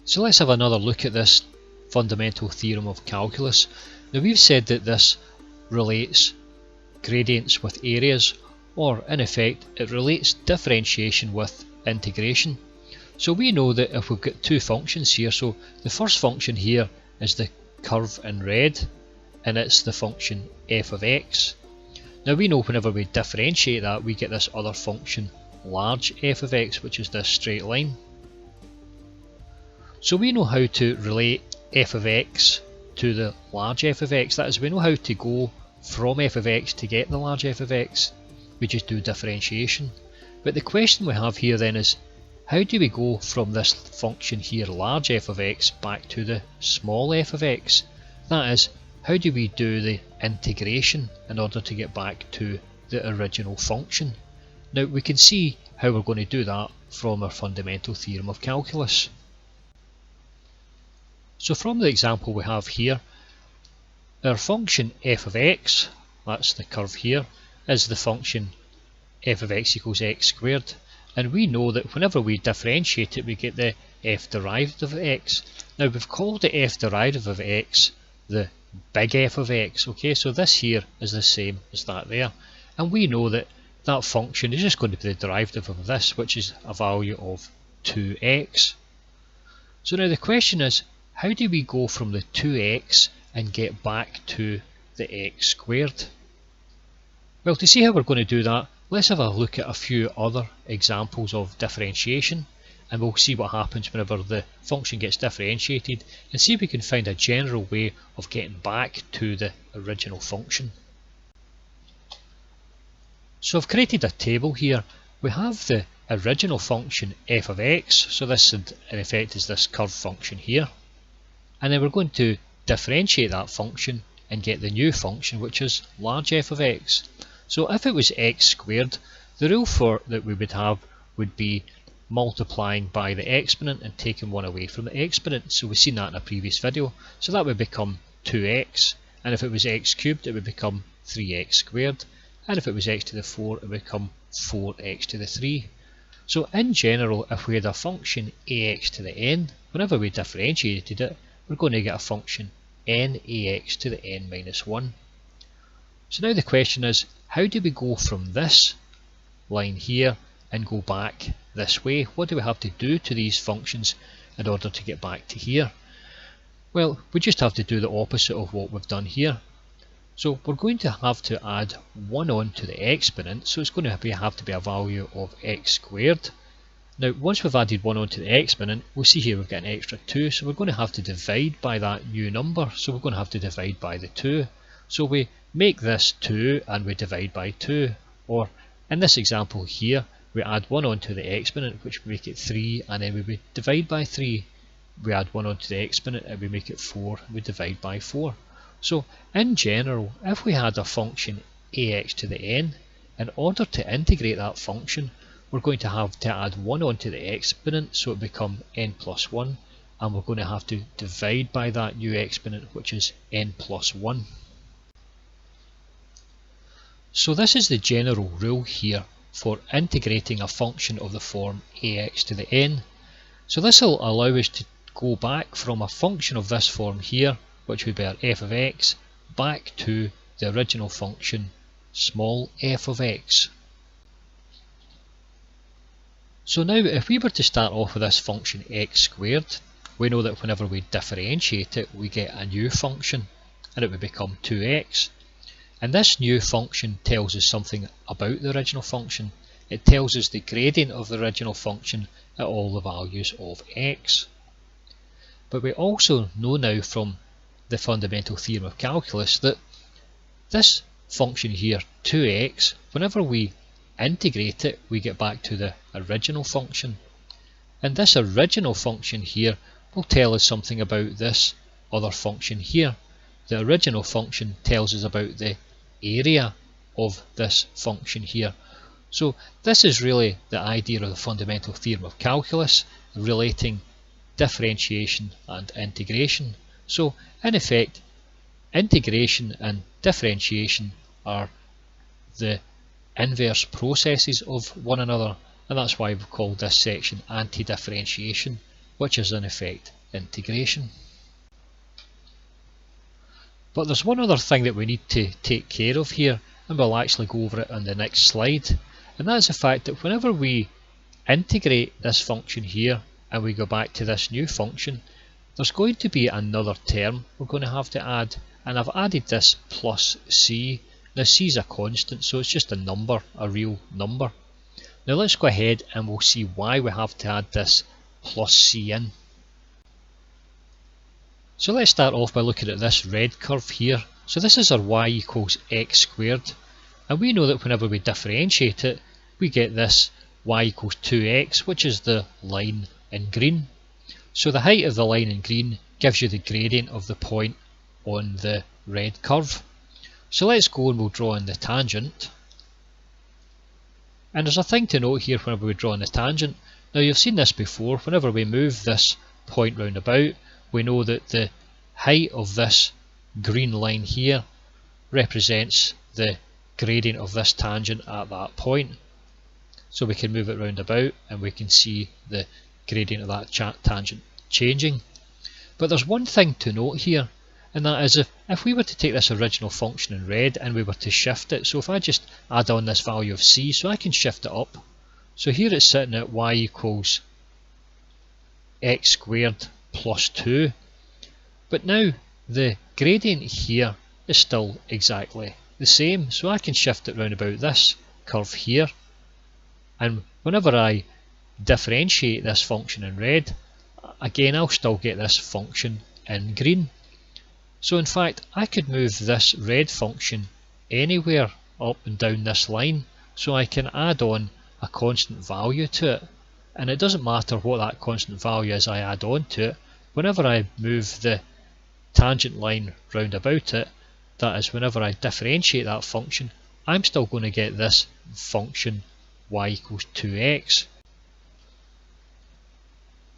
So let's have another look at this fundamental theorem of calculus. Now we've said that this relates gradients with areas, or in effect it relates differentiation with integration. So we know that if we've got two functions here, so the first function here is the curve in red, and it's the function f of x. Now we know whenever we differentiate that, we get this other function large f of x, which is this straight line. So we know how to relate f of x to the large f of x. That is, we know how to go from f of x to get the large f of x. We just do differentiation. But the question we have here then is, how do we go from this function here, large f of x, back to the small f of x? That is, how do we do the integration in order to get back to the original function? Now we can see how we're going to do that from our fundamental theorem of calculus. So from the example we have here, our function f of x, that's the curve here, is the function f of x equals x squared, and we know that whenever we differentiate it we get the f derivative of x. Now we've called the f derivative of x the big F of x, okay, so this here is the same as that there, and we know that that function is just going to be the derivative of this, which is a value of 2x. So now the question is, how do we go from the 2x and get back to the x squared? Well, to see how we're going to do that, let's have a look at a few other examples of differentiation, and we'll see what happens whenever the function gets differentiated, and see if we can find a general way of getting back to the original function. So I've created a table here. We have the original function f of x, so this in effect is this curve function here, and then we're going to differentiate that function and get the new function, which is large f of x. So if it was x squared, the rule for that we would have would be multiplying by the exponent and taking one away from the exponent. So we've seen that in a previous video. So that would become 2x, and if it was x cubed it would become 3x squared, and if it was x to the 4 it would become 4x to the 3. So in general, if we had a function ax to the n, whenever we differentiated it, we're going to get a function nax to the n minus 1. So now the question is, how do we go from this line here and go back this way? What do we have to do to these functions in order to get back to here? Well, we just have to do the opposite of what we've done here. So we're going to have to add 1 on to the exponent, so it's going to have to be a value of x squared. Now once we've added 1 on to the exponent, we'll see here we've got an extra 2, so we're going to have to divide by that new number, so we're going to have to divide by the 2. So we make this 2 and we divide by 2, or in this example here we add 1 on to the exponent, which would make it 3, and then we divide by 3. We add 1 on to the exponent and we make it 4, and we divide by 4. So in general, if we had a function ax to the n, in order to integrate that function we're going to have to add 1 on to the exponent, so it become n plus 1, and we're going to have to divide by that new exponent, which is n plus 1. So this is the general rule here for integrating a function of the form ax to the n. So this will allow us to go back from a function of this form here, which would be our f of x, back to the original function small f of x. So now if we were to start off with this function x squared, we know that whenever we differentiate it we get a new function, and it would become 2x. And this new function tells us something about the original function. It tells us the gradient of the original function at all the values of x. But we also know now from the fundamental theorem of calculus that this function here, 2x, whenever we integrate it we get back to the original function. And this original function here will tell us something about this other function here. The original function tells us about the area of this function here. So this is really the idea of the fundamental theorem of calculus, relating differentiation and integration. So in effect, integration and differentiation are the inverse processes of one another, and that's why we've called this section anti-differentiation, which is in effect integration. But there's one other thing that we need to take care of here, and we'll actually go over it on the next slide, and that's the fact that whenever we integrate this function here and we go back to this new function, there's going to be another term we're going to have to add, and I've added this plus c. Now c is a constant, so it's just a number, a real number. Now let's go ahead and we'll see why we have to add this plus c in. So let's start off by looking at this red curve here. So this is our y equals x squared, and we know that whenever we differentiate it, we get this y equals 2x, which is the line in green. So the height of the line in green gives you the gradient of the point on the red curve. So let's go and we'll draw in the tangent. And there's a thing to note here whenever we draw in the tangent. Now you've seen this before. Whenever we move this point round about, we know that the height of this green line here represents the gradient of this tangent at that point. So we can move it round about and we can see the gradient of that tangent changing. But there's one thing to note here, and that is if we were to take this original function in red and we were to shift it, so if I just add on this value of c, so I can shift it up. So here it's sitting at y equals x squared plus 2, but now the gradient here is still exactly the same, so I can shift it round about this curve here, and whenever I differentiate this function in red, again I'll still get this function in green. So in fact I could move this red function anywhere up and down this line, so I can add on a constant value to it, and it doesn't matter what that constant value is I add on to it. Whenever I move the tangent line round about it, that is whenever I differentiate that function, I'm still going to get this function y equals 2x.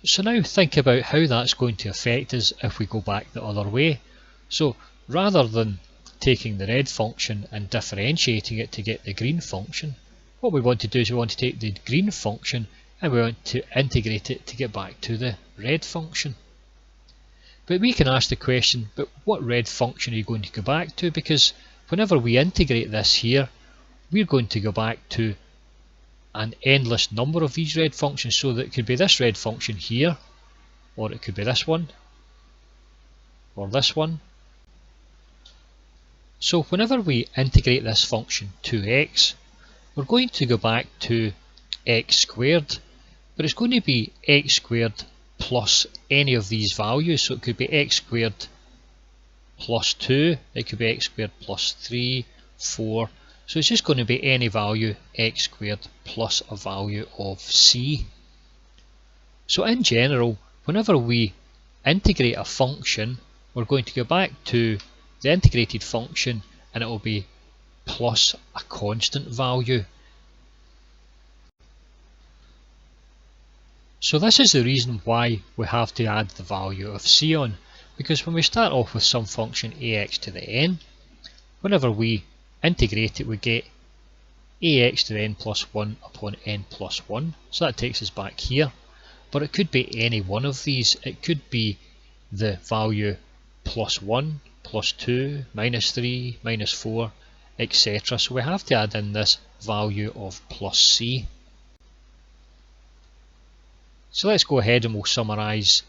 So now think about how that's going to affect us if we go back the other way. So rather than taking the red function and differentiating it to get the green function, what we want to do is we want to take the green function and we want to integrate it to get back to the red function. But we can ask the question, but what red function are you going to go back to? Because whenever we integrate this here, we're going to go back to an endless number of these red functions, so that it could be this red function here, or it could be this one, or this one. So whenever we integrate this function 2x, we're going to go back to x squared, but it's going to be x squared plus any of these values. So it could be x squared plus 2, it could be x squared plus 3, 4, so it's just going to be any value x squared plus a value of c. So in general, whenever we integrate a function, we're going to go back to the integrated function and it will be plus a constant value. So this is the reason why we have to add the value of c on, because when we start off with some function ax to the n, whenever we integrate it we get ax to the n plus 1 upon n plus 1, so that takes us back here. But it could be any one of these. It could be the value plus 1, plus 2, minus 3, minus 4, etc. So we have to add in this value of plus c. So let's go ahead and we'll summarise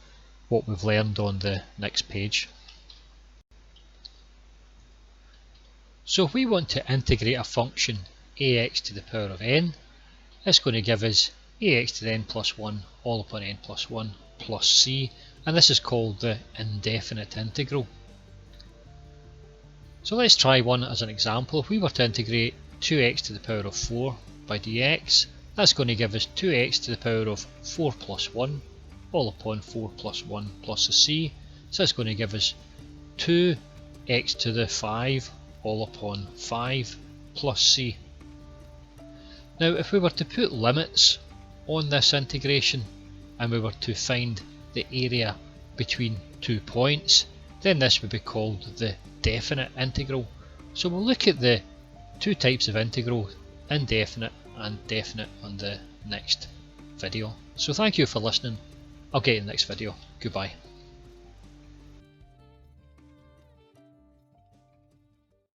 what we've learned on the next page. So if we want to integrate a function ax to the power of n, it's going to give us ax to the n plus 1 all upon n plus 1 plus c, and this is called the indefinite integral. So let's try one as an example. If we were to integrate 2x to the power of 4 by dx, that's going to give us 2x to the power of 4 plus 1 all upon 4 plus 1 plus a c, so that's going to give us 2x to the 5 all upon 5 plus c. Now if we were to put limits on this integration and we were to find the area between 2 points, then this would be called the definite integral. So we'll look at the two types of integral, indefinite and definite, on the next video. So thank you for listening. I'll get you in the next video. Goodbye.